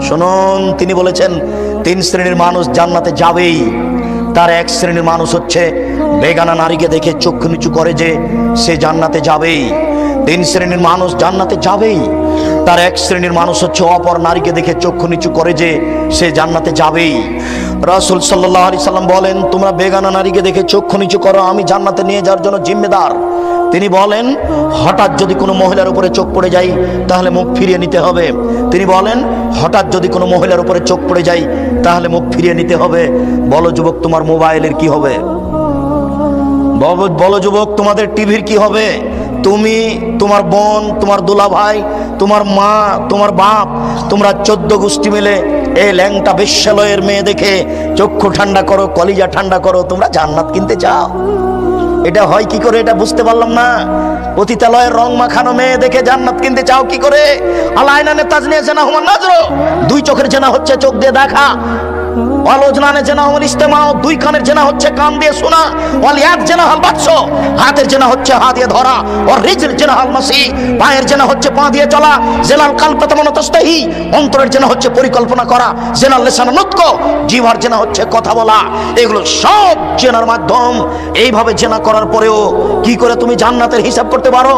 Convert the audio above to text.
শুনুন, তিনি বলেছেন তিন শ্রেণীর মানুষ জান্নাতে যাবেই। তার এক শ্রেণীর মানুষ হচ্ছে বেগানা নারীকে দেখে চক্ষু নিচু করে যে সে জান্নাতে যাবেই। তিন শ্রেণীর মানুষ জান্নাতে যাবেই। তার এক শ্রেণীর মানুষ হচ্ছে অপর নারীকে দেখে চক্ষু নিচু করে যে সে জান্নাতে যাবেই। রাসূল সাল্লাল্লাহু আলাইহি সাল্লাম বলেন, তোমরা বেগানা নারীকে দেখে চক্ষু নিচু করো, আমি জান্নাতে নিয়ে যাওয়ার জন্য জিম্মেদার। তিনি বলেন, হঠাৎ যদি কোনো মহিলার উপরে চোখ পড়ে যায় তাহলে মুখ ফিরিয়ে নিতে হবে। তিনি বলেন, হঠাৎ যদি কোনো মহিলার উপরে চোখ পড়ে যায় তাহলে মুখ ফিরিয়ে নিতে হবে। বলো যুবক, তোমার মোবাইলের কি হবে? বলো যুবক, তোমাদের টিভির কি হবে? তুমি, তোমার বোন, তোমার দুলা ভাই, তোমার মা, তোমার বাপ, তোমরা 14 গোষ্ঠী মিলে এই ল্যাংটা বেশ্যালয়ের মেয়ে দেখে চক্ষু ঠান্ডা করো, কলিজা ঠান্ডা করো, তোমরা জান্নাত কিনতে চাও। এটা হয় কি করে? এটা বুঝতে পারলাম না। পতিতালয়ের রং মাখানো মেয়ে দেখে জান্নাত কিনতে চাও কি করে? আলাইনানে তাজনিয়া জানা হুমান নাজরো, দুই চোখের জানা হচ্ছে চোখ দিয়ে দেখা। ওয়ালজনানে জানা হুল ইস্তেমাও, দুই কানের জানা হচ্ছে কান দিয়ে শোনা। ওয়াল ইয়াদ জানা হল বাতস, হাতের জানা হচ্ছে হাত দিয়ে ধরা। ওয়ার রিজল জানা হল মাসি, পায়ের জানা হচ্ছে পা দিয়ে চলা। জেলাল কালব তামানা তাস্তাহি, অন্তরের জানা হচ্ছে পরিকল্পনা করা। জেনাল লিসান নুতক, জিহ্বার জানা হচ্ছে কথা বলা। এগুলো সব জেনার মাধ্যম। এইভাবে জেনা করার পরেও কি করে তুমি জান্নাতের হিসাব করতে পারো?